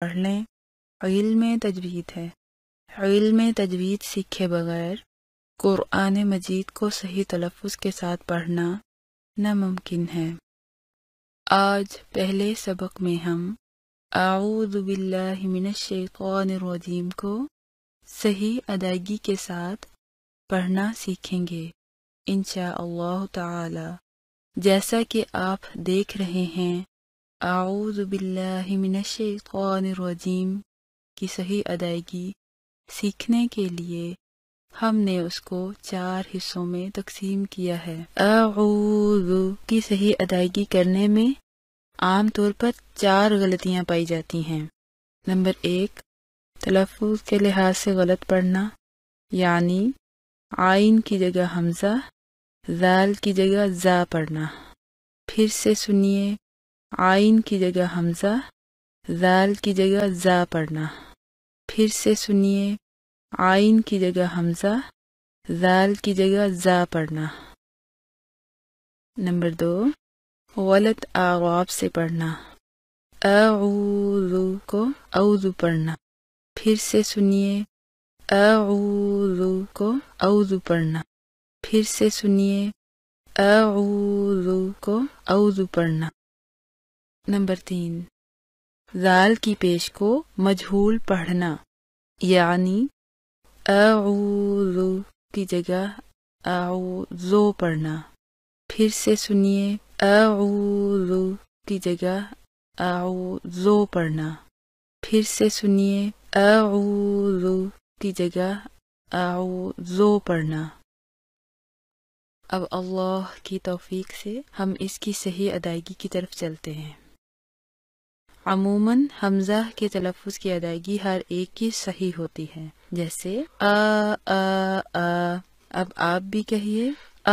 پڑھ لیں۔ علم تجوید ہے۔ علم تجوید سیکھے بغیر قرآن مجید کو صحیح تلفظ کے ساتھ پڑھنا ناممکن ہے۔ آج پہلے سبق میں ہم اعوذ باللہ من الشیطان الرجیم کو صحیح ادائیگی کے ساتھ پڑھنا سیکھیں گے انشاءاللہ تعالی۔ جیسا کہ آپ دیکھ رہے ہیں، اعوذ باللہ من الشیطان الرجیم کی صحیح ادائیگی سیکھنے کے لیے ہم نے اس کو 4 حصوں میں تقسیم کیا ہے۔ اعوذ کی صحیح ادائیگی کرنے میں عام طور پر 4 غلطیاں پائی جاتی ہیں۔ نمبر 1، تلفظ کے لحاظ سے غلط پڑھنا، یعنی عین کی جگہ حمزہ، ذال کی جگہ زا پڑھنا۔ پھر سے سنیے، عین کی جگہ حمزہ، ذال کی جگہ زا پڑھنا۔ پھر سے سنیے، عین کی جگہ حمزہ، ذال کی جگہ زا پڑھنا۔ نمبر 2، غلط اعراب سے پڑھنا، اعوذ کو اعوذ پڑھنا۔ پھر سے سنیے، اعوذ کو اعوذ پڑھنا۔ پھر سے سنیے، اعوذ کو اعوذ پڑھنا۔ نمبر 3، ذال کی پیش کو مجہول پڑھنا، یعنی اعوذ کی جگہ اعوذو پڑھنا۔ پھر سے سنیے، اعوذ کی جگہ اعوذو پڑھنا۔ پھر سے سنیے، اعوذ کی جگہ اعوذو پڑھنا۔ اب اللہ کی توفیق سے ہم اس کی صحیح ادائیگی کی طرف چلتے ہیں۔ عموماً حمزہ کے تلفظ کی ادائیگی ہر ایک کی صحیح ہوتی ہے، جیسے آ آ آ۔ اب آپ بھی کہیے آ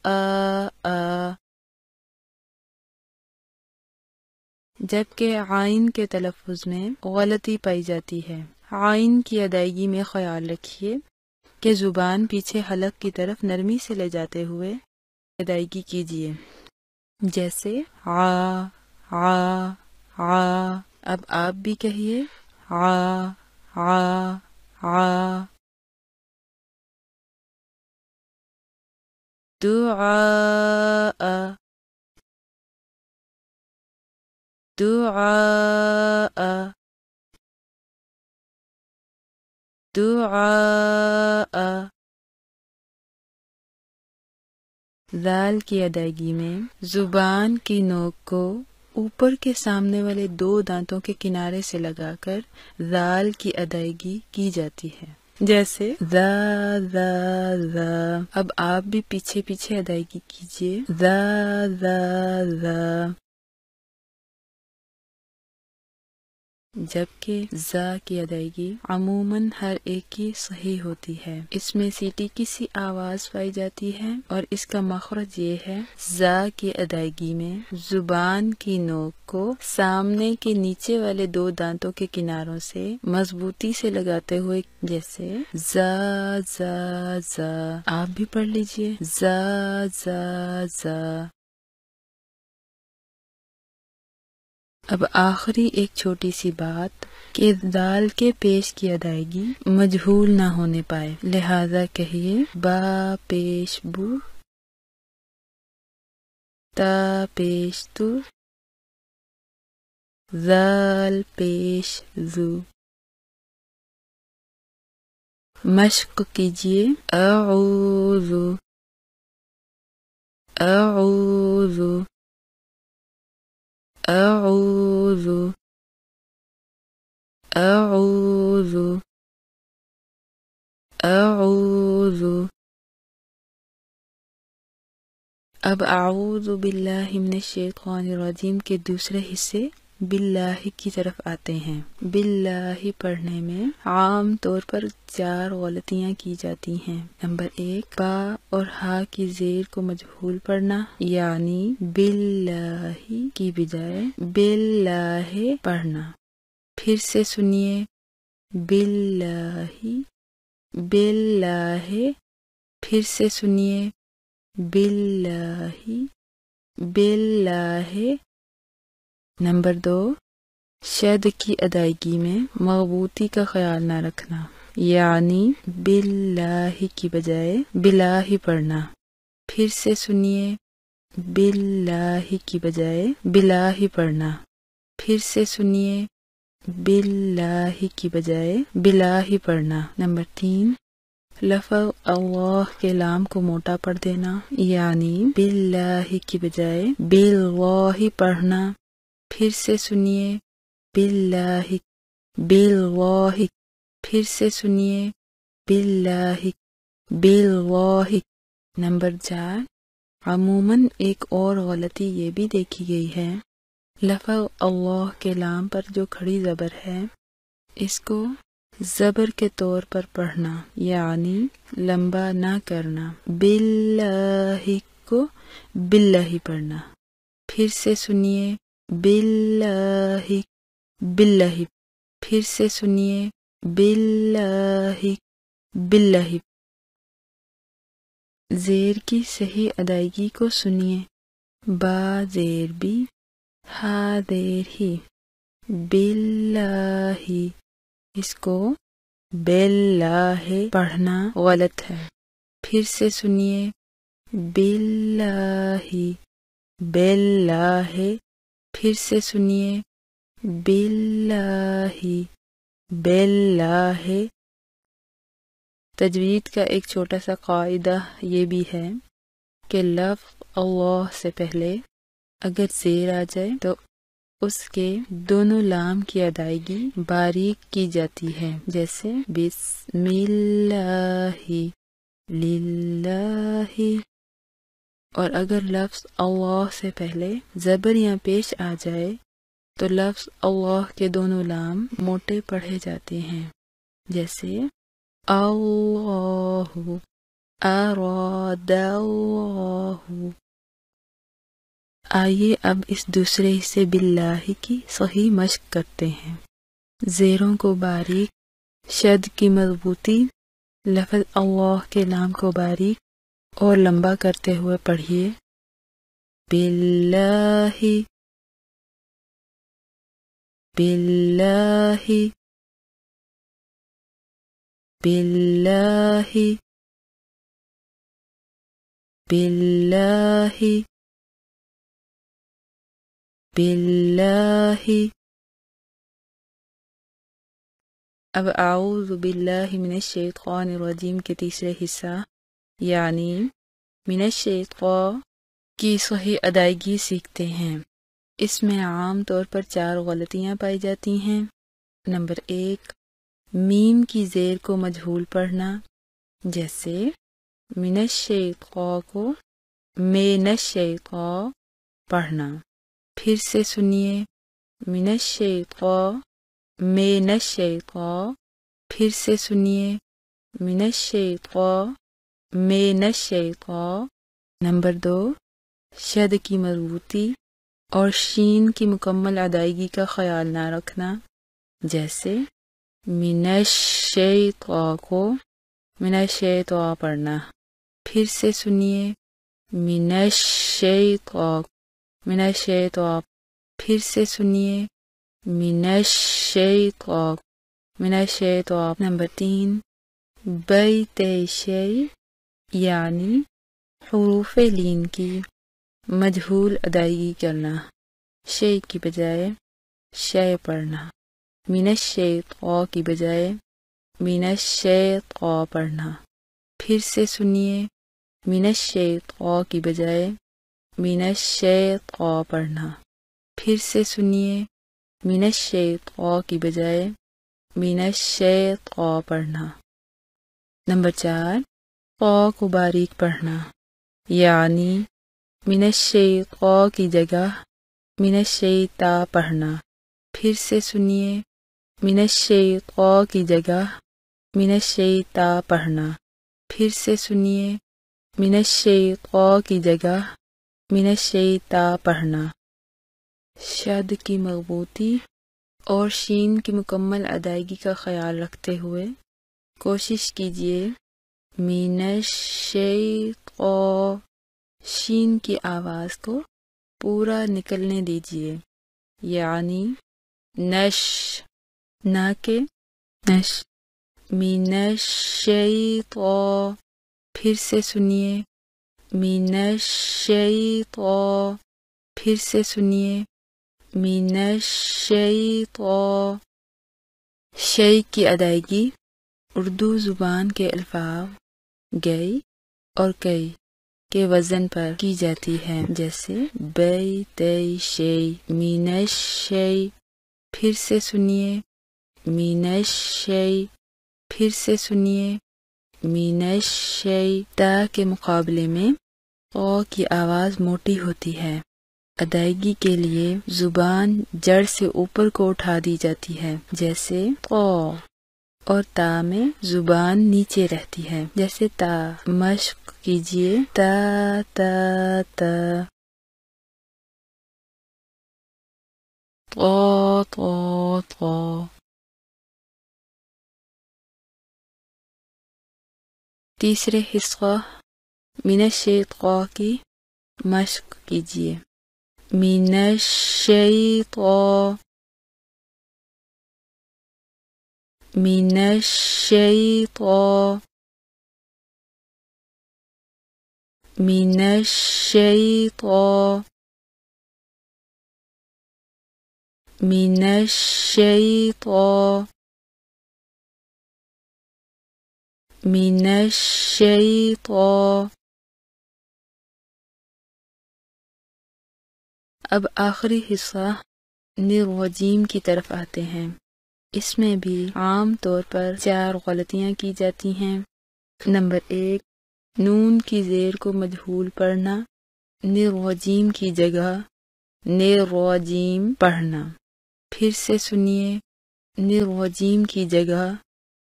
آ آ۔ جبکہ عین کے تلفظ میں غلطی پائی جاتی ہے۔ عین کی ادائیگی میں خیال رکھیے کہ زبان پیچھے حلق کی طرف نرمی سے لے جاتے ہوئے ادائیگی کیجیے، جیسے آ آ آ۔ اب آپ بھی کہیے آ آ آ۔ دعاء دعاء دعاء۔ ذال کی ادائیگی میں زبان کی نوک کو اوپر کے سامنے والے 2 دانتوں کے کنارے سے لگا کر ذال کی ادائیگی کی جاتی ہے، جیسے ذا ذا ذا۔ اب آپ بھی پیچھے پیچھے ادائیگی کیجیے، ذا ذا ذا۔ جبکہ زا کی ادائیگی عموماً ہر ایک کی صحیح ہوتی ہے، اس میں سیٹی کی سی آواز پائی جاتی ہے اور اس کا مخرج یہ ہے، زا کی ادائیگی میں زبان کی نوک کو سامنے کے نیچے والے 2 دانتوں کے کناروں سے مضبوطی سے لگاتے ہوئے، جیسے زا زا زا۔ آپ بھی پڑھ لیجئے، زا زا زا۔ اب آخری ایک چھوٹی سی بات کہ دال کے پیش کی ادائیگی مجہول نہ ہونے پائے، لہذا کہیے با پیش بو، تا پیش تو، ذال پیش ذو۔ مشق کیجیے، اعوذ اعوذ اعوذ اعوذ اعوذ۔ اب اعوذ باللہ من الشیطان الرجیم کے دوسرے حصے باللہ کی طرف آتے ہیں۔ باللہ پڑھنے میں عام طور پر 4 غلطیاں کی جاتی ہیں۔ نمبر 1، با اور ہا کی زیر کو مجہول پڑھنا، یعنی باللہ کی بجائے باللہ پڑھنا۔ پھر سے سنیے، باللہ باللہ۔ پھر سے سنیے، باللہ باللہ۔ نمبر 2، شد کی ادائیگی میں مضبوطی کا خیال نہ رکھنا، یعنی باللہ کی بجائے بلاہ پڑھنا۔ پھر سے سنیے، باللہ کی بجائے بلاہ پڑھنا۔ پھر سے سنیے، باللہ کی بجائے بلاہ پڑھنا۔ نمبر 3، لفظ اللہ کے لام کو موٹا پڑھ دینا، یعنی باللہ کی بجائے باللہ پڑھنا۔ پھر سے سنیے، باللہ باللہ۔ پھر سے سنیے، باللہ باللہ۔ نمبر 4، عموماً ایک اور غلطی یہ بھی دیکھی گئی ہے، لفظ اللہ کے لام پر جو کھڑی زبر ہے اس کو زبر کے طور پر پڑھنا، یعنی لمبا نہ کرنا، باللہ کو باللہ پڑھنا۔ پھر سے سنیے، باللہ باللہ۔ پھر سے سنیے، باللہ باللہ۔ زیر کی صحیح ادائیگی کو سنیے، با زیر بھی، ہا زیر ہی، باللہ۔ اس کو باللہ پڑھنا غلط ہے۔ پھر سے سنیے، باللہ باللہ۔ پھر سے سنیے، باللہ باللہ۔ تجوید کا ایک چھوٹا سا قاعدہ یہ بھی ہے کہ لفظ اللہ سے پہلے اگر زیر آ جائے تو اس کے دونوں لام کی ادائیگی باریک کی جاتی ہے، جیسے بسم اللہ، للہ۔ اور اگر لفظ اللہ سے پہلے زبر یا پیش آ جائے تو لفظ اللہ کے دونوں لام موٹے پڑھے جاتے ہیں، جیسے اللہ، اراد اللہ۔ آئیے اب اس دوسرے حصے باللہ کی صحیح مشق کرتے ہیں۔ زیروں کو باریک، شد کی مضبوطی، لفظ اللہ کے لام کو باریک اور لمبا کرتے ہوئے پڑھیے، باللہ باللہ باللہ باللہ باللہ۔ اب اعوذ باللہ من الشیطان الرجیم کے تیسرے حصہ یعنی من الشیطان کی صحیح ادائیگی سیکھتے ہیں۔ اس میں عام طور پر 4 غلطیاں پائی جاتی ہیں۔ نمبر 1، میم کی زیر کو مجہول پڑھنا، جیسے من الشیطان کو من الشیطان پڑھنا۔ پھر سے سنیے، من الشیطان من الشیطان۔ پھر سے سنیے، من الشیطان من الشیطان۔ نمبر 2، شد کی مضبوطی اور شین کی مکمل ادائیگی کا خیال نہ رکھنا، جیسے من الشیطان کو من الشیطان پڑھنا۔ پھر سے سنیے، من الشیطان من الشیطان۔ پھر سے سنیے، من الشیطان من الشیطان۔ نمبر 3، بیت شیء یعنی حروف لین کی مجہول ادائیگی کرنا، شیء کی بجائے شے پڑھنا، من الشیطان کی بجائے من الشیطان پڑھنا۔ پھر سے سنیے، من الشیطان کی بجائے من الشیطان پڑھنا۔ پھر سے سنیے، من الشیطان کی بجائے من الشیطان پڑھنا۔ نمبر 4، قا کو باریک پڑھنا، یعنی من الشیطان کی جگہ من الشیطان پڑھنا۔ پھر سے سنیے، من الشیطان کی جگہ من الشیطان پڑھنا۔ پھر سے سنیے، من الشیطان کی جگہ من الشیطان پڑھنا۔ شد کی مضبوطی اور شین کی مکمل ادائیگی کا خیال رکھتے ہوئے کوشش کیجیے من الشیطان، شین کی آواز کو پورا نکلنے دیجیے، یعنی نش، نا کے نش، من الشیطان، پھر سے سنیے، من الشیطان، پھر سے سنیے، من الشیطان۔ شے کی ادائیگی اردو زبان کے الفاظ گئی اور کئی کے وزن پر کی جاتی ہے، جیسے بیت شے، من الشے، پھر سے سنیے، من الشے، پھر سے سنیے، من الشے۔ تا کے مقابلے میں قا کی آواز موٹی ہوتی ہے، ادائیگی کے لیے زبان جڑ سے اوپر کو اٹھا دی جاتی ہے، جیسے قا، اور تا میں زبان نیچے رہتی ہے، جیسے تا۔ مشق کیجیے، تا تا تا، طا طا طا۔ تیسرے حصہ من الشیطان کی مشق کیجیے، من الشیطان، من الشیطان، من الشیطان، من الشیطان، من الشیطان۔ اب آخری حصہ من الرجیم کی طرف آتے ہیں، اس میں بھی عام طور پر 4 غلطیاں کی جاتی ہیں۔ نمبر 1، نون کی زیر کو مجہول پڑھنا، من الرجیم کی جگہ نِرَجِیم پڑھنا۔ پھر سے سنیے، من الرجیم کی جگہ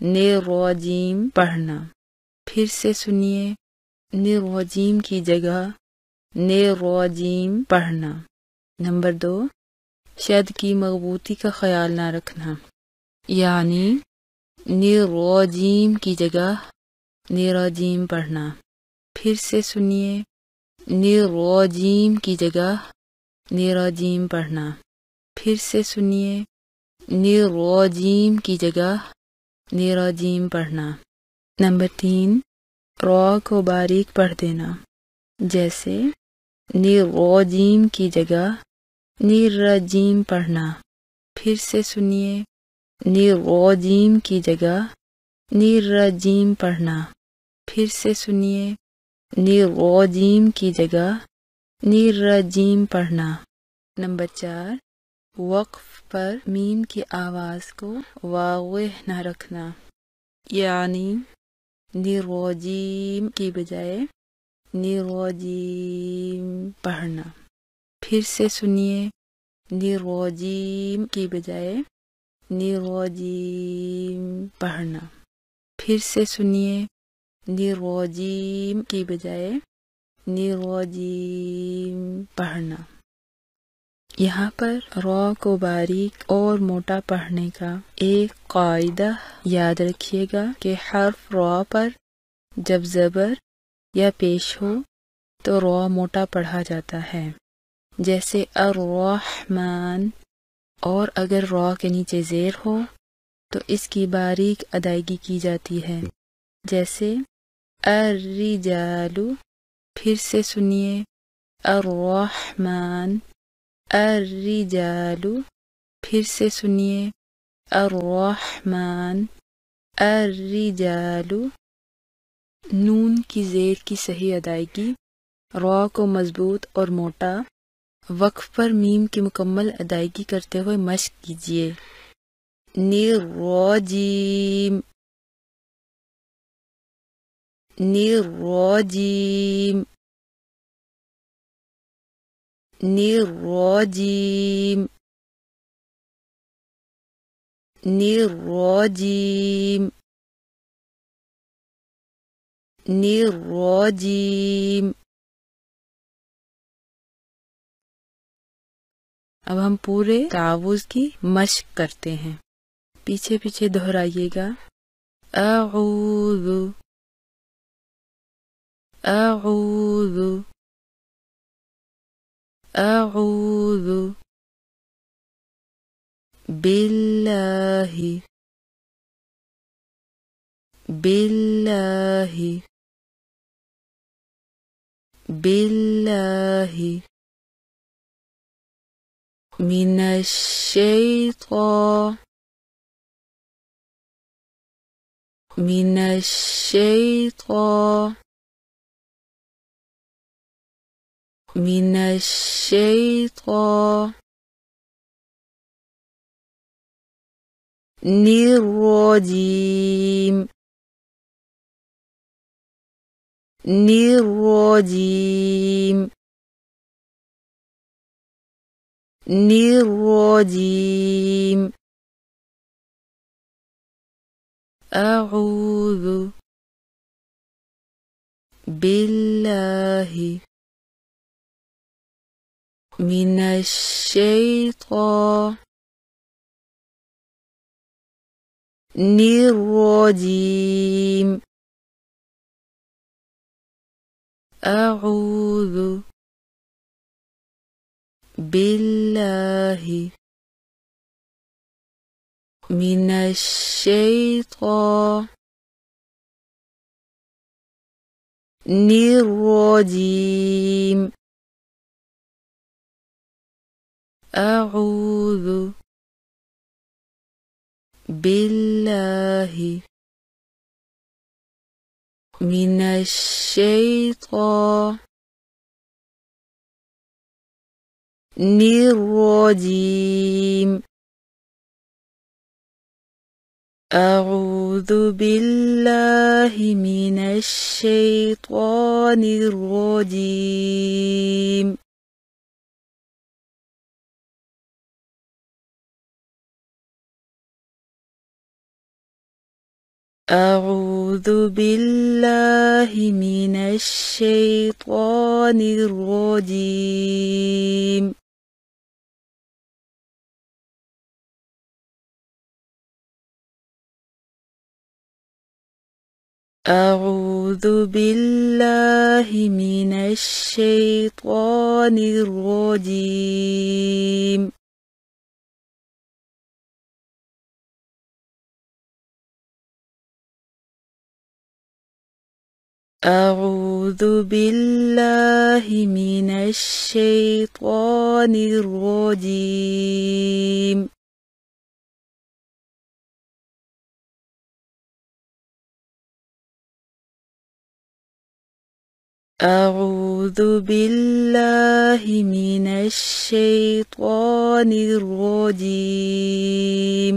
نِرَجِیم پڑھنا۔ پھر سے سنیے، من الرجیم کی جگہ نِرَجِیم پڑھنا۔ نمبر 2، شد کی مضبوطی کا خیال نہ رکھنا، یعنی نِرَجِیم کی جگہ نِرَجِیم پڑھنا۔ پھر سے سنیے، نِرَجِیم کی جگہ نِرَجِیم پڑھنا۔ پھر سے سنیے، نِرَجِیم کی جگہ نِرَجِیم پڑھنا۔ نمبر 3، را کو باریک پڑھ دینا، جیسے نِرَجِیم کی جگہ نِرَجِیم پڑھنا۔ پھر سے سنیے، نِرَجِیم کی جگہ نِرَجِیم پڑھنا۔ پھر سے سنیے، نِرَجِیم کی جگہ نِرَجِیم پڑھنا۔ نمبر 4، وقف پر میم کی آواز کو واضح نہ رکھنا، یعنی نِرَجِیم کی بجائے نِرَجِیم پڑھنا۔ پھر سے سنیے، نِرَجِیم کی بجائے نِرَجِیم پڑھنا۔ پھر سے سنیے، نِرَجِیم کی بجائے نِرَجِیم پڑھنا۔ یہاں پر را کو باریک اور موٹا پڑھنے کا ایک قاعدہ یاد رکھیے گا کہ حرف را پر جب زبر یا پیش ہو تو را موٹا پڑھا جاتا ہے، جیسے الرحمن، اور اگر را کے نیچے زیر ہو تو اس کی باریک ادائیگی کی جاتی ہے، جیسے الرجال۔ پھر سے سنیے، الرحمن، الرجال۔ پھر سے سنیے، الرحمن، الرجال۔ نون کی زیر کی صحیح ادائیگی، را کو مضبوط اور موٹا، وقف پر میم کی مکمل ادائیگی کرتے ہوئے مشق کیجیے، نِرَجِیم، نِرَجِیم، نِرَجِیم، نِرَجِیم، نِرَجِیم۔ اب ہم پورے تعوذ کی مشق کرتے ہیں، پیچھے پیچھے دہرائیے گا، اعوذ، اعوذ، اعوذ، بالله بالله بالله من الشيطان من الشيطان من الشيطان الرجيم الرجيم الرجيم أعوذ بالله من الشيطان الرجيم أعوذ بالله من الشيطان الرجيم أعوذ بالله من الشيطان الرجيم أعوذ بالله من الشيطان الرجيم أعوذ بالله من الشيطان الرجيم أعوذ بالله من الشيطان الرجيم أعوذ بالله من الشيطان الرجيم أعوذ بالله من الشيطان الرجيم